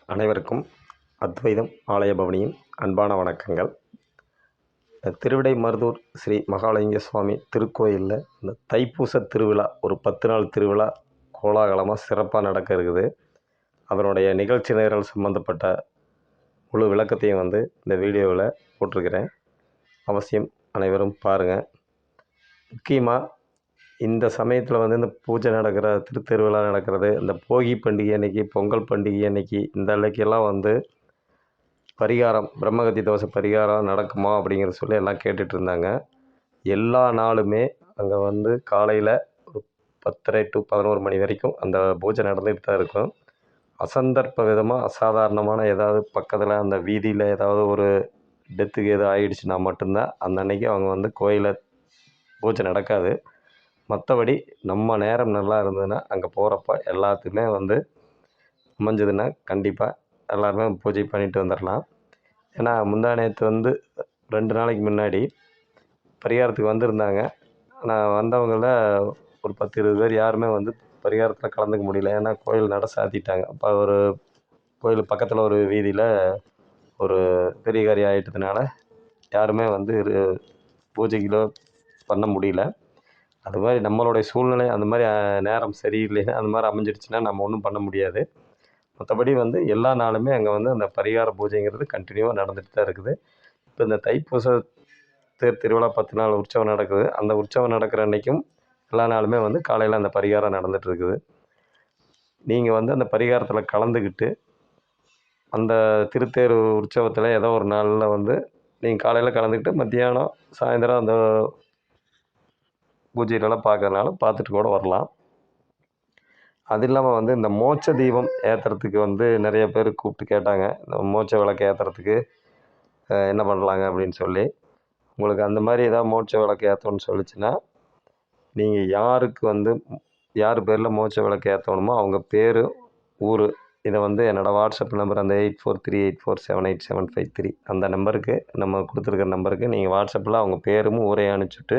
அனைவருக்கும் அத்வைதம் ஆலய பவனியின் அன்பான வணக்கங்கள். திருவிடை மருதூர் ஸ்ரீ மகாலிங்க சுவாமி திருக்கோயிலில் இந்த தைப்பூச திருவிழா ஒரு 10 நாள் திருவிழா கோலாகலமாக சிறப்பாக நடக்க இருக்குது. அதனுடைய நிகழ்ச்சி நேரல் சம்மந்தப்பட்ட முழு விளக்கத்தையும் இந்த வீடியோவில் போட்டிருக்கிறேன். அவசியம் அனைவரும் பாருங்கள். முக்கியமாக இந்த சமயத்தில் இந்த பூஜை நடக்கிற திருத்தெருவிழா நடக்கிறது, இந்த போகி பண்டிகை அன்னைக்கு, பொங்கல் பண்டிகை அன்னைக்கு, இந்த அன்னைக்கெல்லாம் பரிகாரம் பிரம்மகத்தி தோசை பரிகாரம் நடக்குமா அப்படிங்கிற சொல்லி எல்லாம் கேட்டுட்டு இருந்தாங்க. எல்லா நாளுமே அங்கே காலையில் ஒரு 10:30 to 11 மணி வரைக்கும் அந்த பூஜை நடந்துகிட்டு தான் இருக்கும். அசந்தர்ப்ப விதமாக அசாதாரணமான ஏதாவது பக்கத்தில் அந்த வீதியில் ஏதாவது ஒரு டெத்துக்கு எதுவும் ஆகிடுச்சுன்னா மட்டும்தான் அந்த அன்னைக்கு அவங்க கோயிலில் பூஜை நடக்காது. மற்றபடி நம்ம நேரம் நல்லா இருந்ததுன்னா அங்கே போகிறப்ப எல்லாத்துக்குமே அமைஞ்சதுன்னா கண்டிப்பாக எல்லாருமே பூஜை பண்ணிட்டு வந்துடலாம். ஏன்னா முந்தா நேற்று 2 நாளைக்கு முன்னாடி பரிகாரத்துக்கு வந்திருந்தாங்க. நான் வந்தவங்கள ஒரு 10-20 பேர் யாருமே பரிகாரத்தில் கலந்துக்க முடியல. ஏன்னா கோயில் நட சாத்திட்டாங்க. அப்போ ஒரு கோயில் பக்கத்தில் ஒரு வீதியில் ஒரு பெரிய காரியம் ஆகிட்டதுனால யாருமே பூஜைகளோ பண்ண முடியல. அது மாதிரி நம்மளுடைய சூழ்நிலை அந்த மாதிரி நேரம் சரியில்லைன்னா அந்த மாதிரி அமைஞ்சிடுச்சுன்னா நம்ம ஒன்றும் பண்ண முடியாது. மற்றபடி எல்லா நாளுமே அங்கே அந்த பரிகார பூஜைங்கிறது கண்டினியூவாக நடந்துட்டு தான் இருக்குது. இப்போ இந்த தைப்பூச திருவிழா 10 நாள் உற்சவம் நடக்குது. அந்த உற்சவம் நடக்கிற அன்றைக்கும் எல்லா நாளுமே காலையில் அந்த பரிகாரம் நடந்துகிட்ருக்குது. நீங்கள் அந்த பரிகாரத்தில் கலந்துக்கிட்டு அந்த திருத்தேர் உற்சவத்தில் ஏதோ ஒரு நாளில் நீங்கள் காலையில் கலந்துக்கிட்டு மத்தியானம் சாயந்தரம் அந்த பூஜைகளெல்லாம் பார்க்கறதுனால பார்த்துட்டு கூட வரலாம். அது இல்லாமல் இந்த மோட்ச தீபம் ஏற்றுறதுக்கு நிறைய பேர் கூப்பிட்டு கேட்டாங்க. இந்த மோட்ச விளக்கு ஏற்றுறதுக்கு என்ன பண்ணலாங்க அப்படின்னு சொல்லி. உங்களுக்கு அந்த மாதிரி ஏதாவது மோட்ச விளக்கு ஏற்றணும்னு சொல்லிச்சுன்னா நீங்கள் யாருக்கு யார் பேரில் மோட்ச விளக்கு ஏற்றணுமோ அவங்க பேர், ஊர், இதை என்னோடய வாட்ஸ்அப் நம்பர் அந்த 8438478753 அந்த நம்பருக்கு நம்ம கொடுத்துருக்குற நம்பருக்கு நீங்கள் வாட்ஸ்அப்பில் அவங்க பேரும் ஊரையும் அனுப்பிச்சுட்டு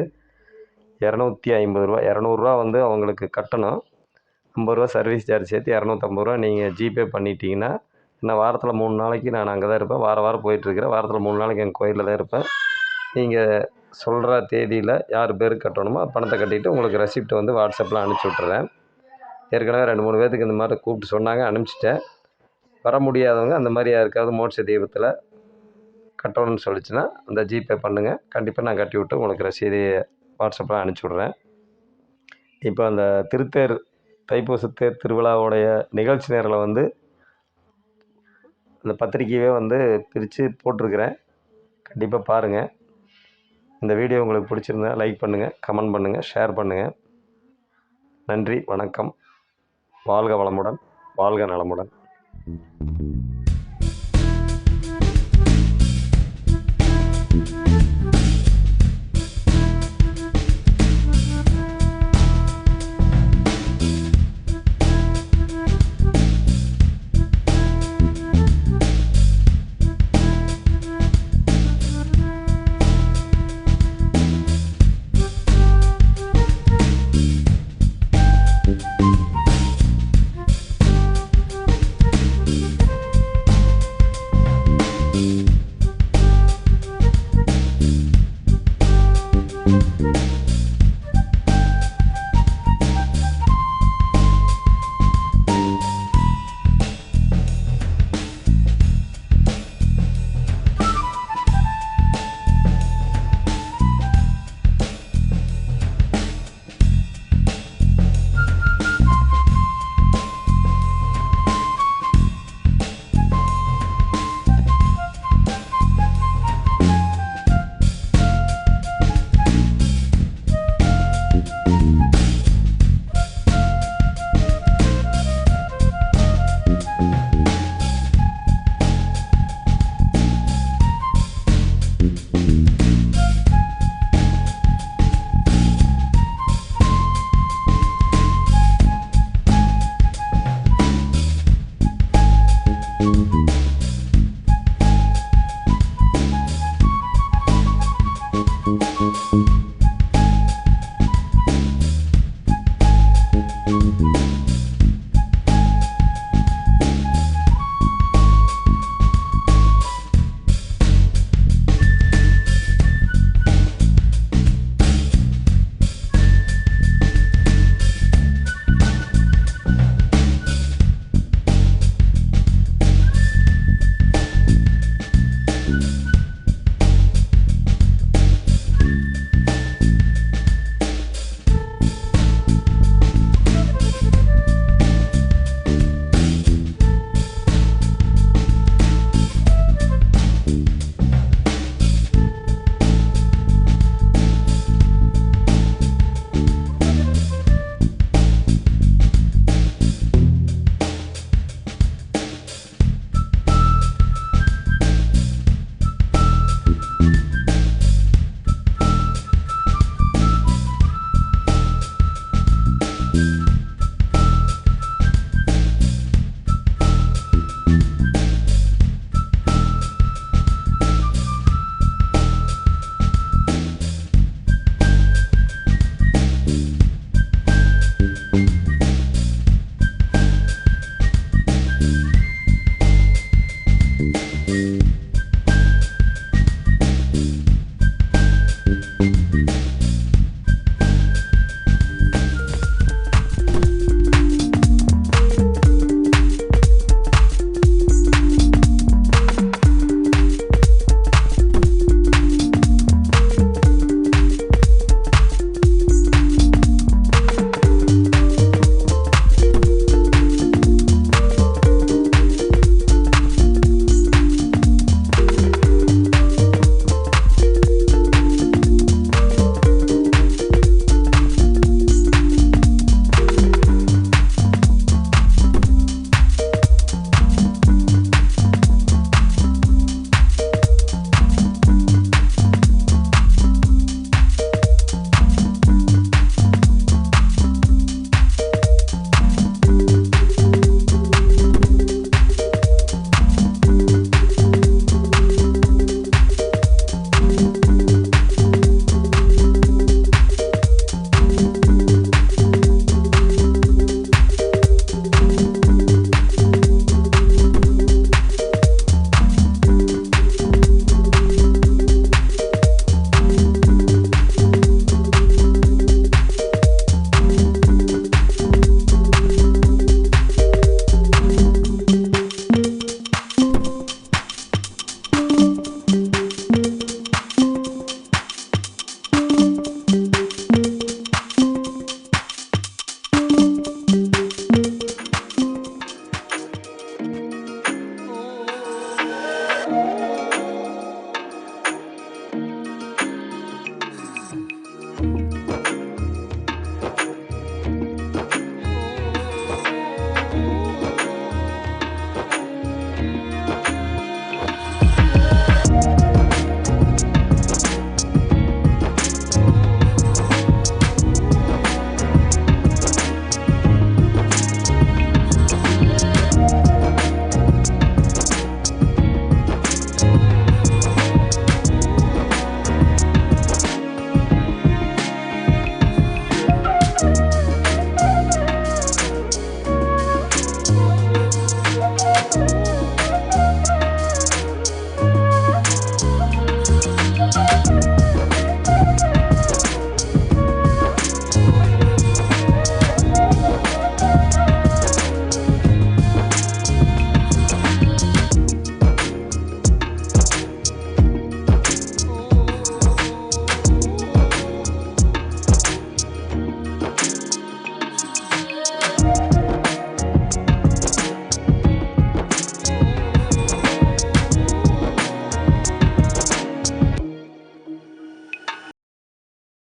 ரூ. 250 200 அவங்களுக்கு கட்டணும். ரூ. 50 சர்வீஸ் சார்ஜ் சேர்த்து ரூ. 250 நீங்கள் ஜிபே பண்ணிட்டீங்கன்னா, இன்னும் வாரத்தில் 3 நாளைக்கு நான் அங்கே தான் இருப்பேன். வாரம் போயிட்டுருக்கிறேன். வாரத்தில் 3 நாளைக்கு எங்கள் கோயிலில் தான் இருப்பேன். நீங்கள் சொல்கிற தேதியில் யார் பேருக்கு கட்டணுமோ பணத்தை கட்டிவிட்டு உங்களுக்கு ரெசிப்ட் வாட்ஸ்அப்பில் அனுப்பிச்சி விட்டுறேன். ஏற்கனவே 2-3 பேர்த்துக்கு இந்த மாதிரி கூப்பிட்டு சொன்னாங்க, அனுப்பிச்சிட்டேன். வர முடியாதவங்க அந்த மாதிரி யாருக்காவது மோட்ச தீபத்தில் கட்டணும்னு சொல்லிச்சுன்னா அந்த ஜிபே பண்ணுங்கள். கண்டிப்பாக நான் கட்டி விட்டு உங்களுக்கு ரசீது வாட்ஸ்அப்பில் அனுப்பிச்சி விட்றேன். இப்போ அந்த திருத்தேர் தைப்பூச தேர் திருவிழாவுடைய நிகழ்ச்சி நேரில் இந்த பத்திரிக்கையவே பிரித்து போட்டிருக்கிறேன். கண்டிப்பாக பாருங்கள். இந்த வீடியோ உங்களுக்கு பிடிச்சிருந்தா லைக் பண்ணுங்கள், கமெண்ட் பண்ணுங்கள், ஷேர் பண்ணுங்கள். நன்றி, வணக்கம். வாழ்க வளமுடன், வாழ்க நலமுடன்.